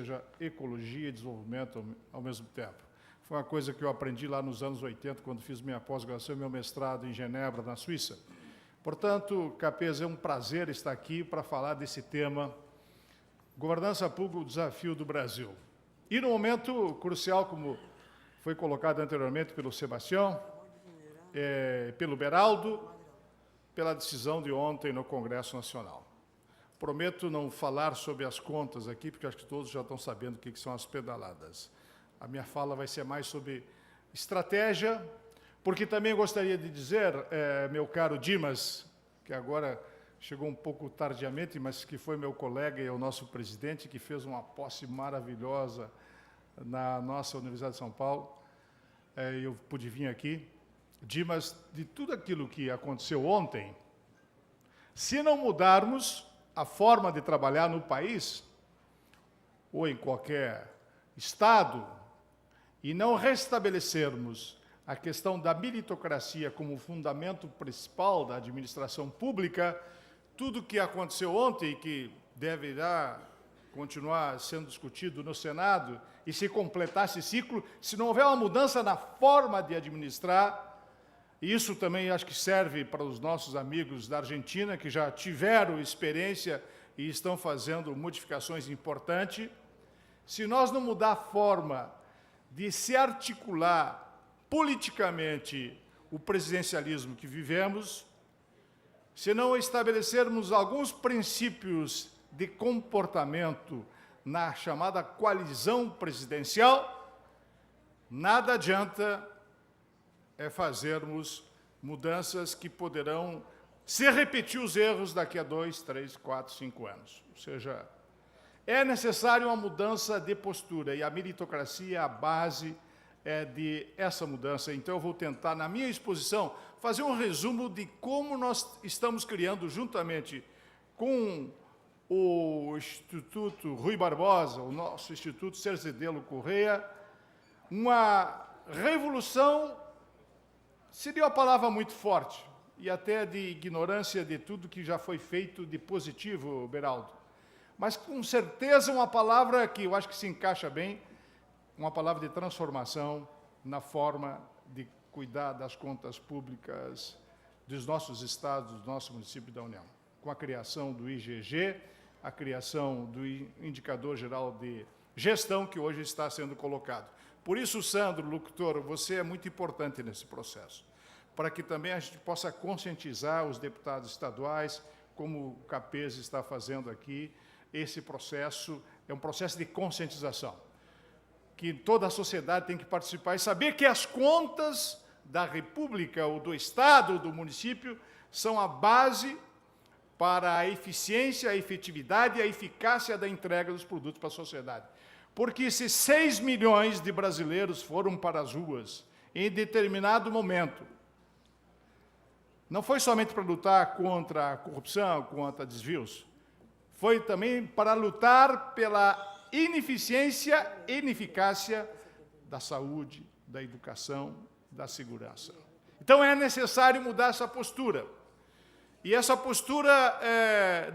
seja ecologia e desenvolvimento ao mesmo tempo. Foi uma coisa que eu aprendi lá nos anos 80, quando fiz minha pós-graduação e meu mestrado em Genebra, na Suíça. Portanto, Capês, é um prazer estar aqui para falar desse tema, governança pública, o desafio do Brasil. E no momento crucial, como foi colocado anteriormente pelo Sebastião, pelo Beraldo, pela decisão de ontem no Congresso Nacional. Prometo não falar sobre as contas aqui, porque acho que todos já estão sabendo o que são as pedaladas. A minha fala vai ser mais sobre estratégia, porque também gostaria de dizer, meu caro Dimas, que agora chegou um pouco tardiamente, mas que foi meu colega e é o nosso presidente, que fez uma posse maravilhosa na nossa Universidade de São Paulo, eu pude vir aqui. Dimas, de tudo aquilo que aconteceu ontem, se não mudarmos a forma de trabalhar no país, ou em qualquer estado, e não restabelecermos a questão da meritocracia como fundamento principal da administração pública, tudo o que aconteceu ontem e que deverá continuar sendo discutido no Senado, e se completar esse ciclo, se não houver uma mudança na forma de administrar, e isso também acho que serve para os nossos amigos da Argentina, que já tiveram experiência e estão fazendo modificações importantes. Se nós não mudar a forma de se articular politicamente o presidencialismo que vivemos, se não estabelecermos alguns princípios de comportamento na chamada coalizão presidencial, nada adianta fazermos mudanças que poderão se repetir os erros daqui a 2, 3, 4, 5 anos. Ou seja, é necessário uma mudança de postura, e a meritocracia é a base de essa mudança. Então, eu vou tentar, na minha exposição, fazer um resumo de como nós estamos criando, juntamente com o Instituto Rui Barbosa, o nosso Instituto Cerzedelo Correia, uma revolução, seria uma palavra muito forte, e até de ignorância de tudo que já foi feito de positivo, Beraldo. Mas, com certeza, uma palavra que eu acho que se encaixa bem, uma palavra de transformação na forma de cuidar das contas públicas dos nossos estados, do nosso município da União. Com a criação do IGG, a criação do Indicador Geral de Gestão, que hoje está sendo colocado. Por isso, Sandro, locutor, você é muito importante nesse processo, para que também a gente possa conscientizar os deputados estaduais, como o Capês está fazendo aqui. Esse processo é um processo de conscientização, que toda a sociedade tem que participar e saber que as contas da República, ou do Estado, ou do município, são a base para a eficiência, a efetividade e a eficácia da entrega dos produtos para a sociedade. Porque se 6 milhões de brasileiros foram para as ruas em determinado momento, não foi somente para lutar contra a corrupção, contra desvios, foi também para lutar pela ineficiência e ineficácia da saúde, da educação, da segurança. Então, é necessário mudar essa postura. E essa postura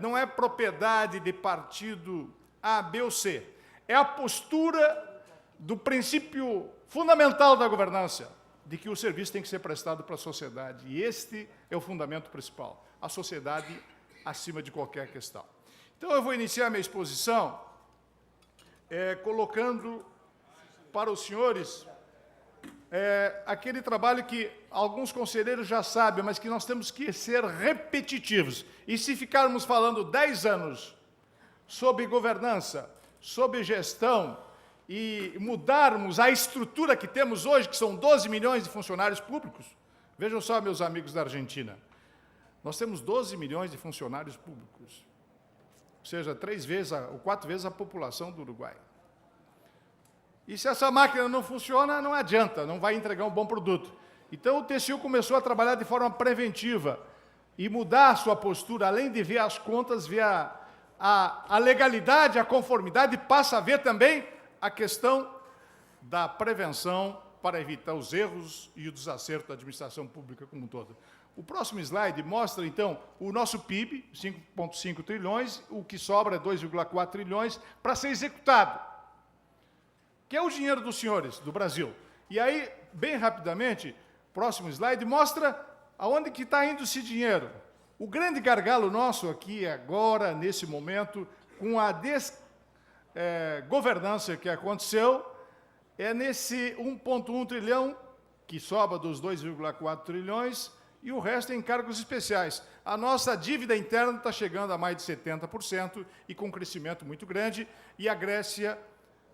não é propriedade de partido A, B ou C. É a postura do princípio fundamental da governança, de que o serviço tem que ser prestado para a sociedade. E este é o fundamento principal, a sociedade acima de qualquer questão. Então, eu vou iniciar minha exposição colocando para os senhores aquele trabalho que alguns conselheiros já sabem, mas que nós temos que ser repetitivos. E se ficarmos falando 10 anos sobre governança, sobre gestão, e mudarmos a estrutura que temos hoje, que são 12 milhões de funcionários públicos, vejam só, meus amigos da Argentina, nós temos 12 milhões de funcionários públicos, ou seja, 3 vezes ou 4 vezes a população do Uruguai. E se essa máquina não funciona, não adianta, não vai entregar um bom produto. Então, o TCU começou a trabalhar de forma preventiva e mudar a sua postura, além de ver as contas, ver a legalidade, a conformidade, passa a ver também a questão da prevenção para evitar os erros e o desacerto da administração pública como um todo. O próximo slide mostra, então, o nosso PIB, 5,5 trilhões, o que sobra é 2,4 trilhões para ser executado, que é o dinheiro dos senhores, do Brasil. E aí, bem rapidamente, próximo slide, mostra aonde que está indo esse dinheiro. O grande gargalo nosso aqui, agora, nesse momento, com a desgovernança que aconteceu, é nesse 1,1 trilhão, que sobra dos 2,4 trilhões, e o resto é encargos especiais. A nossa dívida interna está chegando a mais de 70% e com um crescimento muito grande, e a Grécia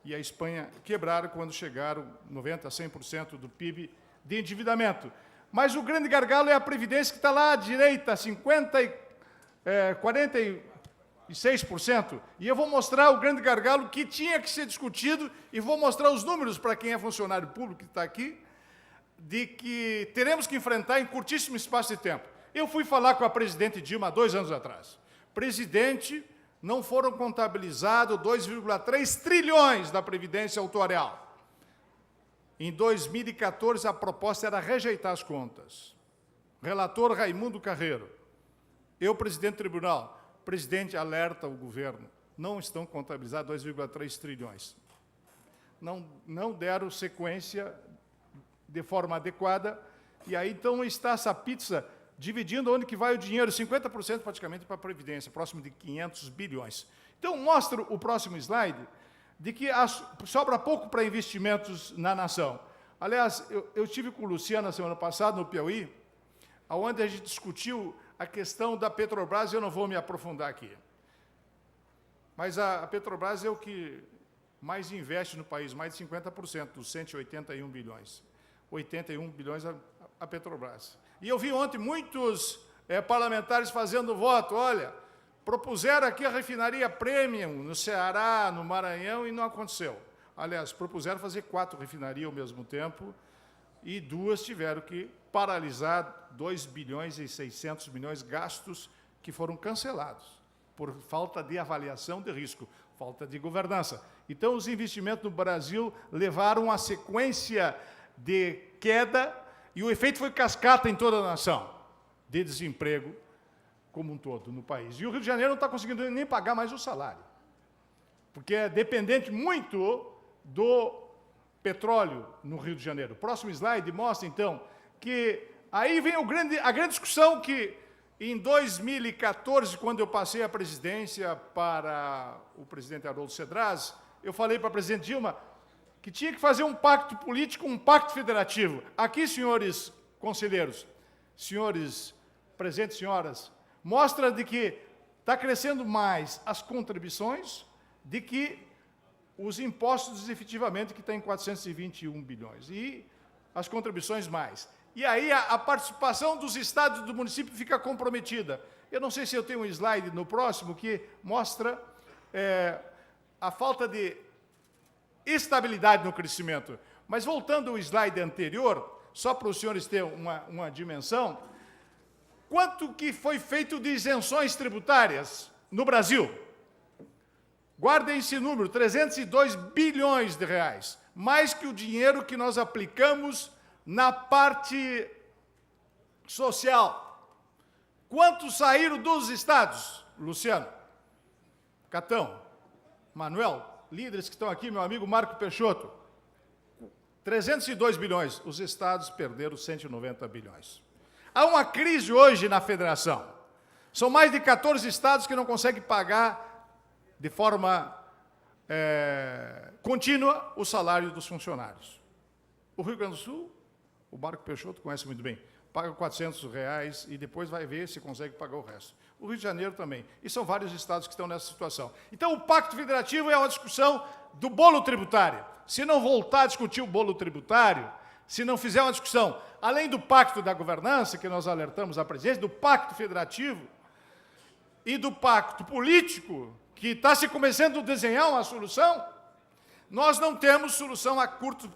e a Espanha quebraram quando chegaram 90% a 100% do PIB de endividamento. Mas o grande gargalo é a Previdência, que está lá à direita, 46%. E eu vou mostrar o grande gargalo que tinha que ser discutido, e vou mostrar os números para quem é funcionário público que está aqui, de que teremos que enfrentar em curtíssimo espaço de tempo. Eu fui falar com a presidente Dilma 2 anos atrás. Presidente, não foram contabilizados 2,3 trilhões da Previdência Autuarial. Em 2014, a proposta era rejeitar as contas. Relator Raimundo Carreiro. Eu, presidente do tribunal, presidente, alerta o governo, não estão contabilizados 2,3 trilhões. Não deram sequência de forma adequada, e aí, então, está essa pizza dividindo onde que vai o dinheiro, 50% praticamente para a Previdência, próximo de 500 bilhões. Então, mostro o próximo slide, de que sobra pouco para investimentos na nação. Aliás, eu estive com o Luciano na semana passada, no Piauí, onde a gente discutiu a questão da Petrobras, eu não vou me aprofundar aqui. Mas a Petrobras é o que mais investe no país, mais de 50% dos 181 bilhões. 81 bilhões a Petrobras. E eu vi ontem muitos parlamentares fazendo voto, olha, propuseram aqui a refinaria Premium no Ceará, no Maranhão, e não aconteceu. Aliás, propuseram fazer 4 refinarias ao mesmo tempo, e 2 tiveram que paralisar 2 bilhões e 600 milhões gastos que foram cancelados, por falta de avaliação de risco, falta de governança. Então, os investimentos no Brasil levaram a sequência de queda, e o efeito foi cascata em toda a nação, de desemprego como um todo no país. E o Rio de Janeiro não está conseguindo nem pagar mais o salário, porque é dependente muito do petróleo no Rio de Janeiro. O próximo slide mostra, então, que aí vem a grande discussão que, em 2014, quando eu passei a presidência para o presidente Haroldo Cedras, eu falei para a presidente Dilma que tinha que fazer um pacto político, um pacto federativo. Aqui, senhores conselheiros, senhores presentes, senhoras, mostra de que está crescendo mais as contribuições de que os impostos efetivamente, que está em 421 bilhões, e as contribuições mais. E aí a participação dos estados e do município fica comprometida. Eu não sei se eu tenho um slide no próximo que mostra a falta de estabilidade no crescimento. Mas voltando ao slide anterior, só para os senhores terem uma dimensão, quanto que foi feito de isenções tributárias no Brasil? Guardem esse número, 302 bilhões de reais, mais que o dinheiro que nós aplicamos na parte social. Quantos saíram dos estados, Luciano? Catão, Manuel, líderes que estão aqui, meu amigo Marco Peixoto, 302 bilhões, os estados perderam 190 bilhões. Há uma crise hoje na federação. São mais de 14 estados que não conseguem pagar de forma contínua o salário dos funcionários. O Rio Grande do Sul, o Marco Peixoto conhece muito bem, paga R$400 e depois vai ver se consegue pagar o resto. O Rio de Janeiro também. E são vários estados que estão nessa situação. Então, o Pacto Federativo é uma discussão do bolo tributário. Se não voltar a discutir o bolo tributário, se não fizer uma discussão, além do Pacto da Governança, que nós alertamos à presidência, do Pacto Federativo e do Pacto Político, que está se começando a desenhar uma solução, nós não temos solução a curto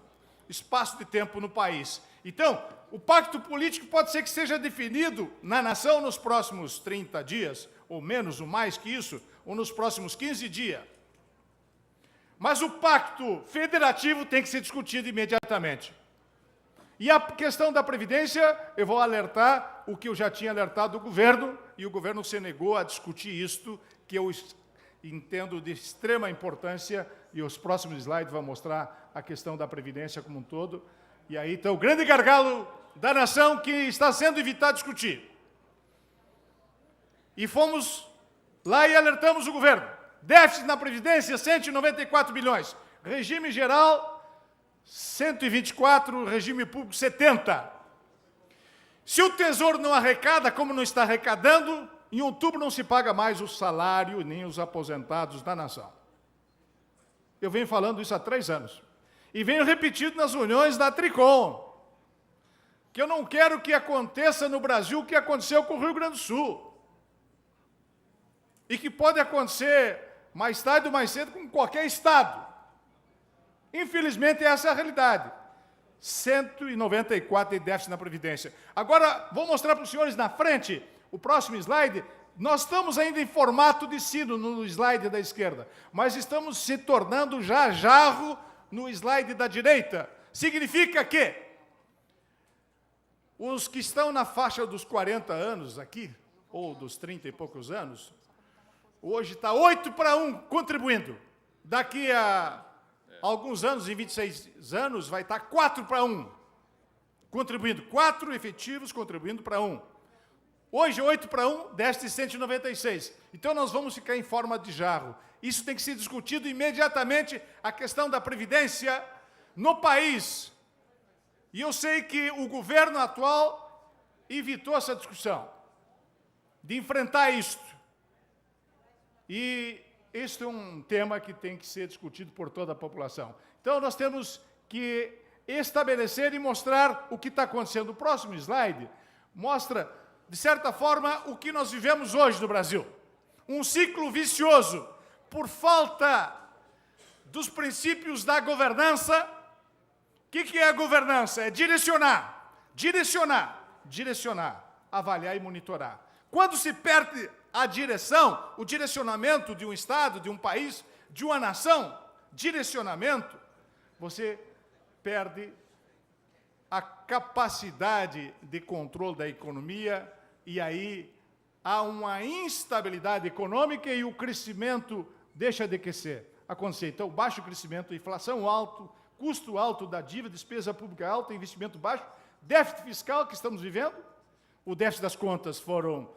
espaço de tempo no país. Então, o pacto político pode ser que seja definido na nação nos próximos 30 dias, ou menos, ou mais que isso, ou nos próximos 15 dias. Mas o pacto federativo tem que ser discutido imediatamente. E a questão da Previdência, eu vou alertar o que eu já tinha alertado o governo, e o governo se negou a discutir isto, que eu entendo de extrema importância, e os próximos slides vão mostrar a questão da Previdência como um todo. E aí está o grande gargalo da nação que está sendo evitado discutir. E fomos lá e alertamos o governo. Déficit na Previdência, 194 bilhões. Regime geral, 124, regime público, 70. Se o Tesouro não arrecada, como não está arrecadando, em outubro não se paga mais o salário nem os aposentados da nação. Eu venho falando isso há 3 anos. E venho repetindo nas reuniões da Tricom, que eu não quero que aconteça no Brasil o que aconteceu com o Rio Grande do Sul. E que pode acontecer mais tarde ou mais cedo com qualquer estado. Infelizmente, essa é a realidade. 194 de déficit na Previdência. Agora, vou mostrar para os senhores na frente, o próximo slide. Nós estamos ainda em formato de sino no slide da esquerda, mas estamos se tornando já jarro no slide da direita. Significa que os que estão na faixa dos 40 anos aqui, ou dos 30 e poucos anos, hoje está 8-1 contribuindo. Daqui a alguns anos, em 26 anos, vai estar 4-1 contribuindo. 4 efetivos contribuindo para 1. Hoje, 8-1, déficit de 196. Então, nós vamos ficar em forma de jarro. Isso tem que ser discutido imediatamente, a questão da Previdência no país. E eu sei que o governo atual evitou essa discussão, de enfrentar isto. E este é um tema que tem que ser discutido por toda a população. Então, nós temos que estabelecer e mostrar o que está acontecendo. O próximo slide mostra, de certa forma, o que nós vivemos hoje no Brasil. Um ciclo vicioso por falta dos princípios da governança. O que é a governança? É direcionar, avaliar e monitorar. Quando se perde a direção, o direcionamento de um Estado, de um país, de uma nação, direcionamento, você perde a capacidade de controle da economia e aí há uma instabilidade econômica e o crescimento deixa de acontecer. Então, baixo crescimento, inflação alto, custo alto da dívida, despesa pública alta, investimento baixo, déficit fiscal que estamos vivendo. O déficit das contas foram,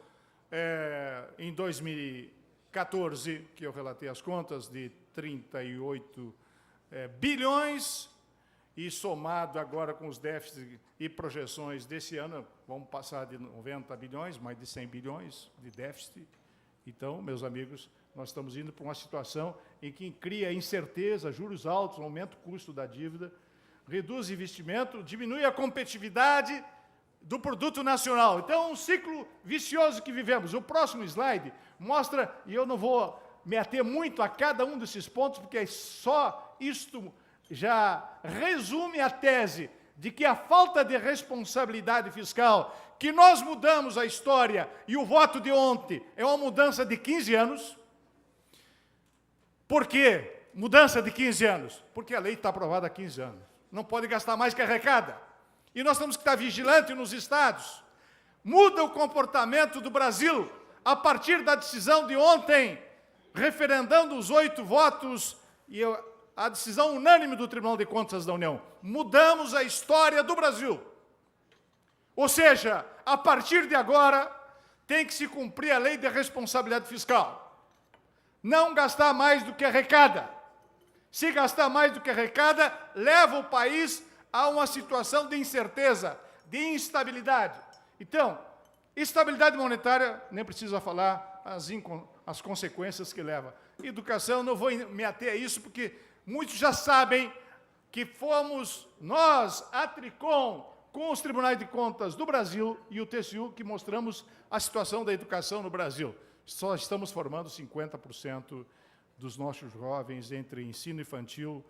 em 2014, que eu relatei as contas, de 38 bilhões, e somado agora com os déficits e projeções desse ano, vamos passar de 90 bilhões, mais de 100 bilhões de déficit. Então, meus amigos, nós estamos indo para uma situação em que cria incerteza, juros altos, aumenta o custo da dívida, reduz o investimento, diminui a competitividade do produto nacional. Então, um ciclo vicioso que vivemos. O próximo slide mostra, e eu não vou me ater muito a cada um desses pontos, porque é só isto já resume a tese de que a falta de responsabilidade fiscal, que nós mudamos a história, e o voto de ontem é uma mudança de 15 anos. Por quê? Mudança de 15 anos? Porque a lei está aprovada há 15 anos. Não pode gastar mais que arrecada. E nós temos que estar vigilantes nos estados. Muda o comportamento do Brasil a partir da decisão de ontem, referendando os 8 votos e a decisão unânime do Tribunal de Contas da União. Mudamos a história do Brasil. Ou seja, a partir de agora, tem que se cumprir a lei de responsabilidade fiscal. Não gastar mais do que arrecada. Se gastar mais do que arrecada, leva o país a uma situação de incerteza, de instabilidade. Então, estabilidade monetária, nem precisa falar as consequências que leva. Educação, não vou me ater a isso, porque muitos já sabem que fomos nós, a Tricom, com os Tribunais de Contas do Brasil e o TCU, que mostramos a situação da educação no Brasil. Só estamos formando 50% dos nossos jovens entre ensino infantil,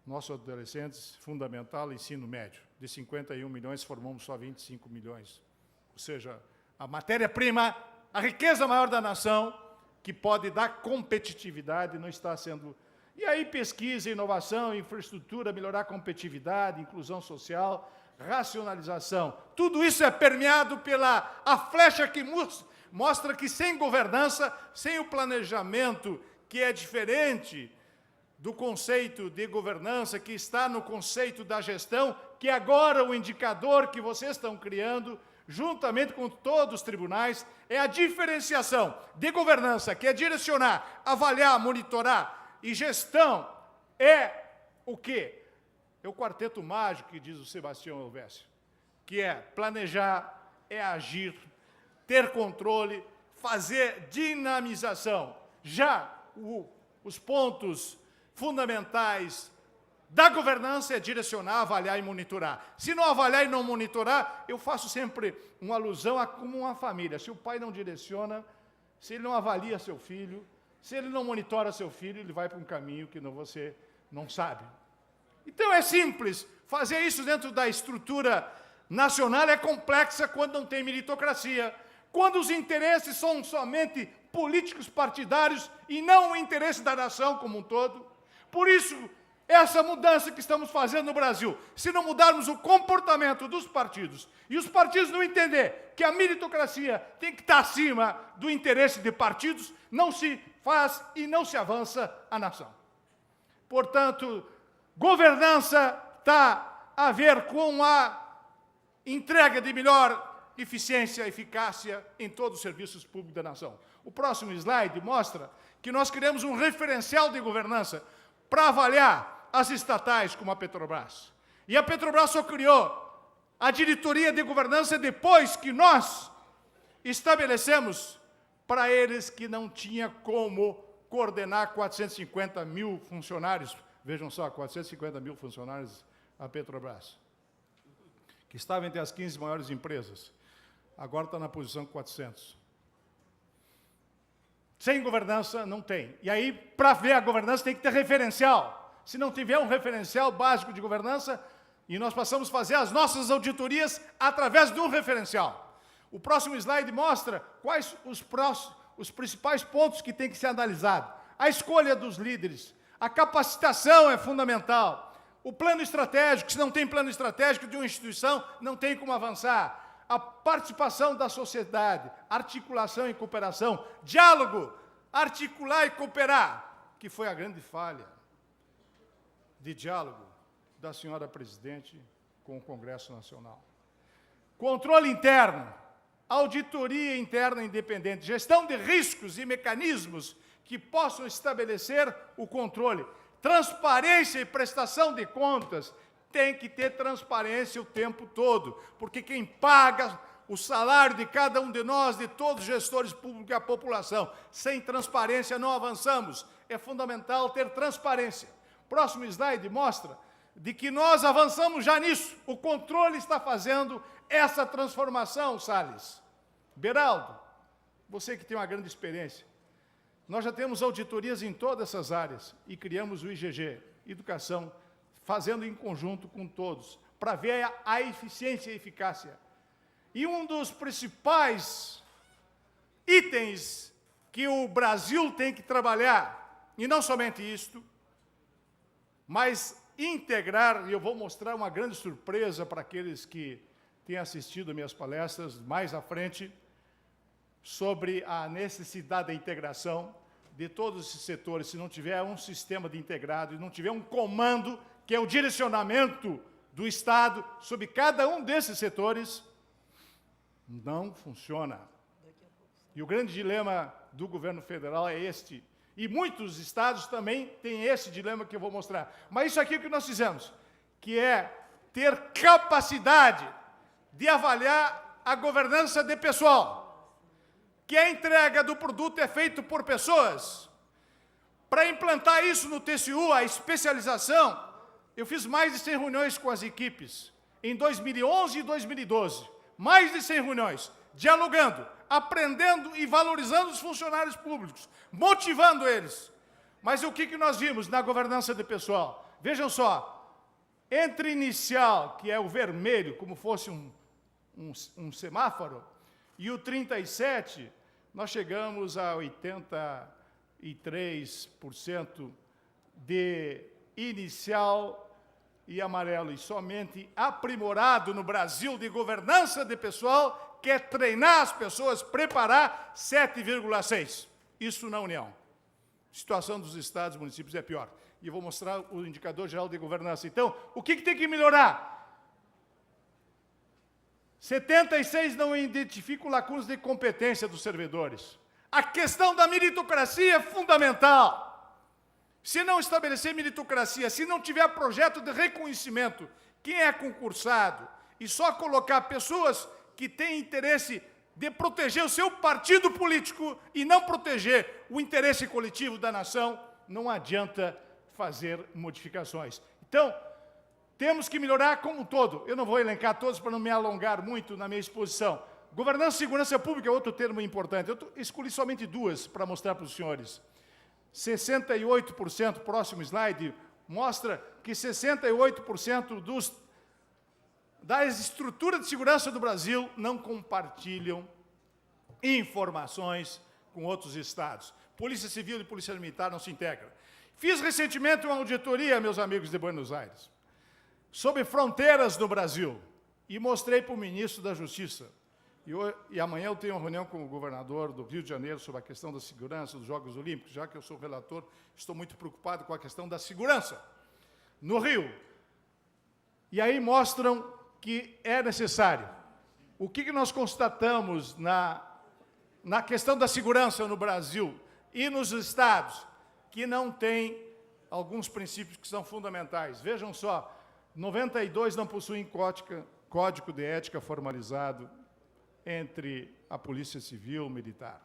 nossos adolescentes, fundamental e ensino médio. De 51 milhões, formamos só 25 milhões. Ou seja, a matéria-prima, a riqueza maior da nação, que pode dar competitividade, não está sendo... E aí pesquisa, inovação, infraestrutura, melhorar a competitividade, inclusão social, racionalização. Tudo isso é permeado pela a flecha que mostra que sem governança, sem o planejamento, que é diferente do conceito de governança, que está no conceito da gestão, que agora o indicador que vocês estão criando, juntamente com todos os tribunais, é a diferenciação de governança, que é direcionar, avaliar, monitorar, e gestão é o quê? É o quarteto mágico que diz o Sebastião Elvésio, que é planejar, é agir, ter controle, fazer dinamização. Já os pontos fundamentais da governança é direcionar, avaliar e monitorar. Se não avaliar e não monitorar, eu faço sempre uma alusão a como uma família. Se o pai não direciona, se ele não avalia seu filho, se ele não monitora seu filho, ele vai para um caminho que você não sabe. Então é simples, fazer isso dentro da estrutura nacional é complexa quando não tem meritocracia, quando os interesses são somente políticos partidários e não o interesse da nação como um todo. Por isso, essa mudança que estamos fazendo no Brasil, se não mudarmos o comportamento dos partidos, e os partidos não entender que a meritocracia tem que estar acima do interesse de partidos, não se faz e não se avança a nação. Portanto, governança está a ver com a entrega de melhor eficiência e eficácia em todos os serviços públicos da nação. O próximo slide mostra que nós criamos um referencial de governança para avaliar as estatais como a Petrobras. E a Petrobras só criou a diretoria de governança depois que nós estabelecemos para eles que não tinha como coordenar 450 mil funcionários. Vejam só, 450 mil funcionários a Petrobras, que estava entre as 15 maiores empresas. Agora está na posição 400. Sem governança, não tem. E aí, para ver a governança, tem que ter referencial. Se não tiver um referencial básico de governança, e nós passamos a fazer as nossas auditorias através de um referencial. O próximo slide mostra quais os principais pontos que tem que ser analisados. A escolha dos líderes, a capacitação é fundamental. O plano estratégico, se não tem plano estratégico de uma instituição, não tem como avançar. A participação da sociedade, articulação e cooperação, diálogo, articular e cooperar, que foi a grande falha de diálogo da senhora presidente com o Congresso Nacional. Controle interno, auditoria interna independente, gestão de riscos e mecanismos que possam estabelecer o controle. Transparência e prestação de contas, tem que ter transparência o tempo todo, porque quem paga o salário de cada um de nós, de todos os gestores públicos e a população, sem transparência não avançamos. É fundamental ter transparência. Próximo slide mostra de que nós avançamos já nisso. O controle está fazendo essa transformação, Salles. Beraldo, você que tem uma grande experiência, nós já temos auditorias em todas essas áreas e criamos o IGG, Educação, fazendo em conjunto com todos, para ver a eficiência e eficácia. E um dos principais itens que o Brasil tem que trabalhar, e não somente isto, mas integrar, e eu vou mostrar uma grande surpresa para aqueles que têm assistido minhas palestras mais à frente, sobre a necessidade da integração de todos esses setores. Se não tiver um sistema de integrado, e não tiver um comando, que é o direcionamento do Estado sobre cada um desses setores, não funciona. E o grande dilema do governo federal é este. E muitos estados também têm esse dilema que eu vou mostrar. Mas isso aqui é o que nós fizemos, que é ter capacidade de avaliar a governança de pessoal, que a entrega do produto é feita por pessoas. Para implantar isso no TCU, a especialização, eu fiz mais de 100 reuniões com as equipes, em 2011 e 2012. Mais de 100 reuniões, dialogando, aprendendo e valorizando os funcionários públicos, motivando eles. Mas o que nós vimos na governança de pessoal? Vejam só, entre inicial, que é o vermelho, como fosse um semáforo, e o 37, nós chegamos a 83% de inicial e amarelo, e somente aprimorado no Brasil de governança de pessoal, quer treinar as pessoas, preparar 7,6. Isso na União. A situação dos estados e municípios é pior. E eu vou mostrar o indicador geral de governança. Então, o que tem que melhorar? 76 não identificam lacunas de competência dos servidores. A questão da meritocracia é fundamental. Se não estabelecer meritocracia, se não tiver projeto de reconhecimento, quem é concursado, e só colocar pessoas que têm interesse de proteger o seu partido político e não proteger o interesse coletivo da nação, não adianta fazer modificações. Então, temos que melhorar como um todo. Eu não vou elencar todos para não me alongar muito na minha exposição. Governança e segurança pública é outro termo importante. Eu escolhi somente duas para mostrar para os senhores. 68%, próximo slide, mostra que 68% das estruturas de segurança do Brasil não compartilham informações com outros estados. Polícia Civil e Polícia Militar não se integram. Fiz recentemente uma auditoria, meus amigos de Buenos Aires, sobre fronteiras no Brasil, e mostrei para o ministro da Justiça. E amanhã eu tenho uma reunião com o governador do Rio de Janeiro sobre a questão da segurança dos Jogos Olímpicos. Já que eu sou relator, estou muito preocupado com a questão da segurança no Rio. E aí mostram que é necessário. O que nós constatamos na questão da segurança no Brasil e nos estados, que não tem alguns princípios que são fundamentais. Vejam só, 92 não possuem código de ética formalizado entre a Polícia Civil e Militar.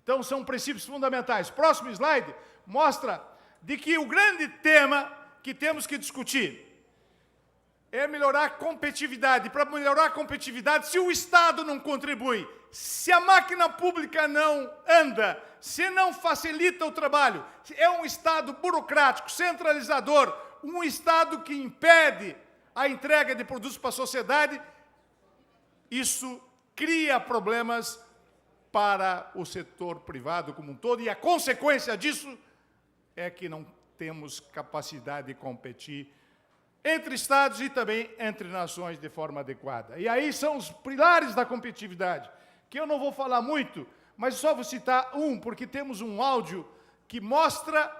Então, são princípios fundamentais. Próximo slide mostra de que o grande tema que temos que discutir é melhorar a competitividade. Para melhorar a competitividade, se o Estado não contribui, se a máquina pública não anda, se não facilita o trabalho, é um Estado burocrático, centralizador, um Estado que impede a entrega de produtos para a sociedade, isso cria problemas para o setor privado como um todo, e a consequência disso é que não temos capacidade de competir entre estados e também entre nações de forma adequada. E aí são os pilares da competitividade, que eu não vou falar muito, mas só vou citar um, porque temos um áudio que mostra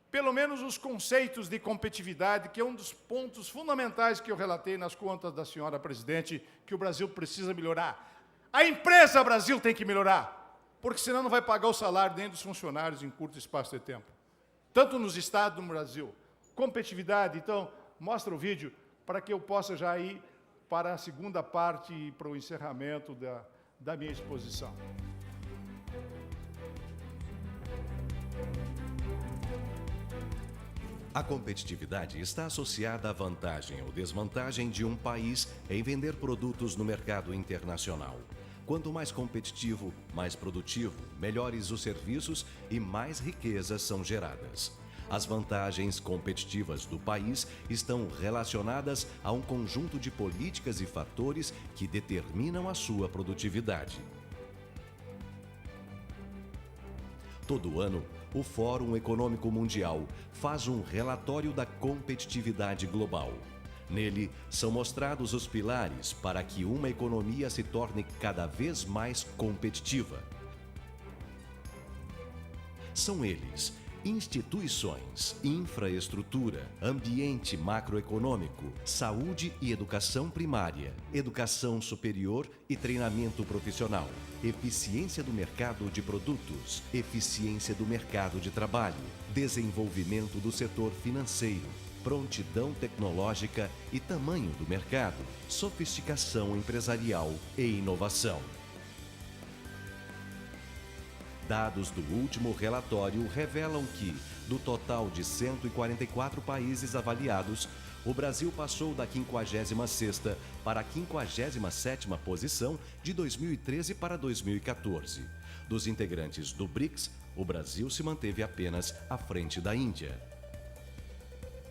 pelo menos os conceitos de competitividade, que é um dos pontos fundamentais que eu relatei nas contas da senhora presidente, que o Brasil precisa melhorar. A empresa Brasil tem que melhorar, porque senão não vai pagar o salário nem dos funcionários em curto espaço de tempo. Tanto nos estados no Brasil. Competitividade, então, mostra o vídeo para que eu possa já ir para a segunda parte e para o encerramento da minha exposição. A competitividade está associada à vantagem ou desvantagem de um país em vender produtos no mercado internacional. Quanto mais competitivo, mais produtivo, melhores os serviços e mais riquezas são geradas. As vantagens competitivas do país estão relacionadas a um conjunto de políticas e fatores que determinam a sua produtividade. Todo ano, o Fórum Econômico Mundial faz um relatório da competitividade global. Nele, são mostrados os pilares para que uma economia se torne cada vez mais competitiva. São eles: instituições, infraestrutura, ambiente macroeconômico, saúde e educação primária, educação superior e treinamento profissional, eficiência do mercado de produtos, eficiência do mercado de trabalho, desenvolvimento do setor financeiro, prontidão tecnológica e tamanho do mercado, sofisticação empresarial e inovação. Dados do último relatório revelam que, do total de 144 países avaliados, o Brasil passou da 56ª para a 57ª posição de 2013 para 2014. Dos integrantes do BRICS, o Brasil se manteve apenas à frente da Índia.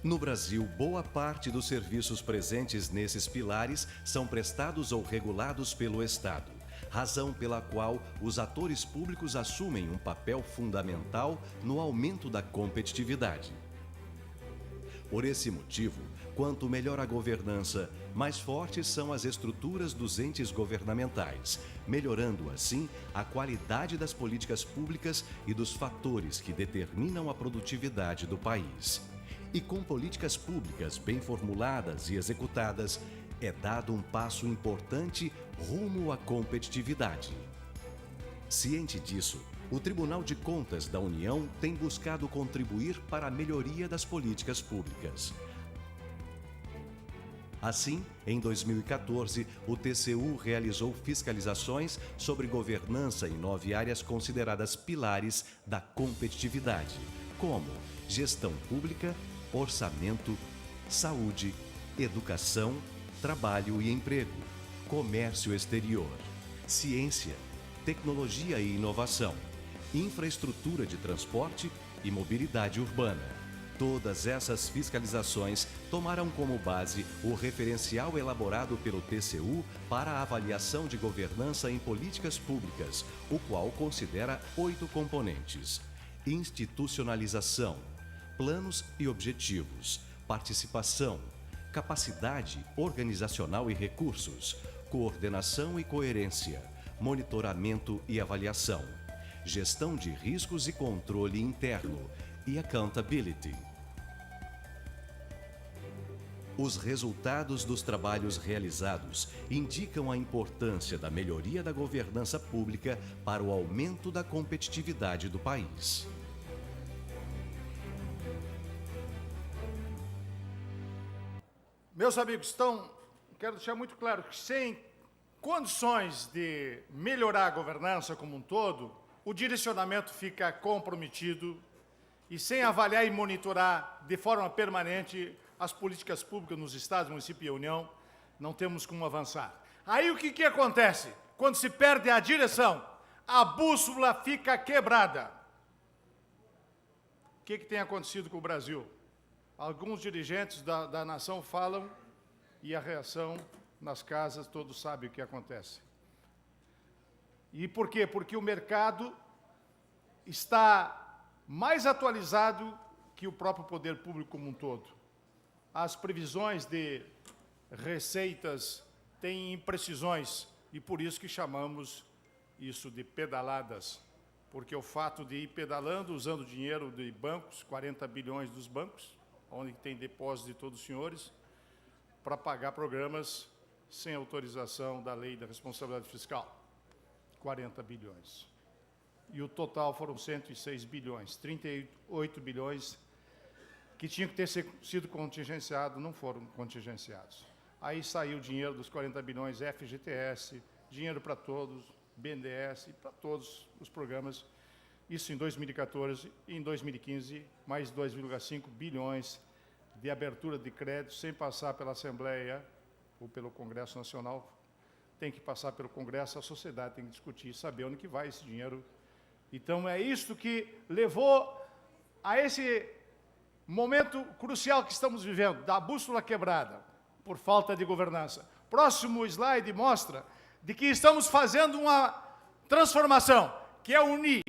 No Brasil, boa parte dos serviços presentes nesses pilares são prestados ou regulados pelo Estado, razão pela qual os atores públicos assumem um papel fundamental no aumento da competitividade. Por esse motivo, quanto melhor a governança, mais fortes são as estruturas dos entes governamentais, melhorando assim a qualidade das políticas públicas e dos fatores que determinam a produtividade do país. E com políticas públicas bem formuladas e executadas, é dado um passo importante rumo à competitividade. Ciente disso, o Tribunal de Contas da União tem buscado contribuir para a melhoria das políticas públicas. Assim, em 2014, o TCU realizou fiscalizações sobre governança em 9 áreas consideradas pilares da competitividade, como gestão pública, orçamento, saúde, educação, trabalho e emprego, comércio exterior, ciência, tecnologia e inovação, infraestrutura de transporte e mobilidade urbana. Todas essas fiscalizações tomaram como base o referencial elaborado pelo TCU para a avaliação de governança em políticas públicas, o qual considera 8 componentes: institucionalização, planos e objetivos, participação, capacidade organizacional e recursos, coordenação e coerência, monitoramento e avaliação, gestão de riscos e controle interno e accountability. Os resultados dos trabalhos realizados indicam a importância da melhoria da governança pública para o aumento da competitividade do país. Meus amigos, quero deixar muito claro que sem condições de melhorar a governança como um todo, o direcionamento fica comprometido e sem avaliar e monitorar de forma permanente as políticas públicas nos estados, municípios e União, não temos como avançar. Aí o que acontece? Quando se perde a direção, a bússola fica quebrada. O que tem acontecido com o Brasil? Alguns dirigentes da nação falam e a reação nas casas, todos sabem o que acontece. E por quê? Porque o mercado está mais atualizado que o próprio poder público como um todo. As previsões de receitas têm imprecisões e por isso que chamamos isso de pedaladas, porque o fato de ir pedalando, usando dinheiro de bancos, 40 bilhões dos bancos, onde tem depósito de todos os senhores, para pagar programas sem autorização da lei da responsabilidade fiscal. 40 bilhões. E o total foram 106 bilhões. 38 bilhões que tinham que ter sido contingenciados, não foram contingenciados. Aí saiu o dinheiro dos 40 bilhões FGTS, dinheiro para todos, BNDES, para todos os programas. Isso em 2014 e em 2015, mais 2,5 bilhões de abertura de crédito, sem passar pela Assembleia ou pelo Congresso Nacional. Tem que passar pelo Congresso, a sociedade tem que discutir, saber onde que vai esse dinheiro. Então, é isto que levou a esse momento crucial que estamos vivendo, da bússola quebrada, por falta de governança. Próximo slide mostra de que estamos fazendo uma transformação, que é unir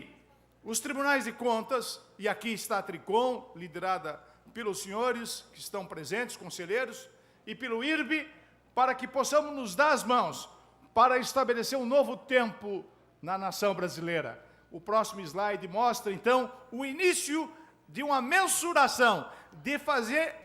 os tribunais de contas, e aqui está a Tricom, liderada pelos senhores que estão presentes, conselheiros, e pelo IRB, para que possamos nos dar as mãos para estabelecer um novo tempo na nação brasileira. O próximo slide mostra, então, o início de uma mensuração, de fazer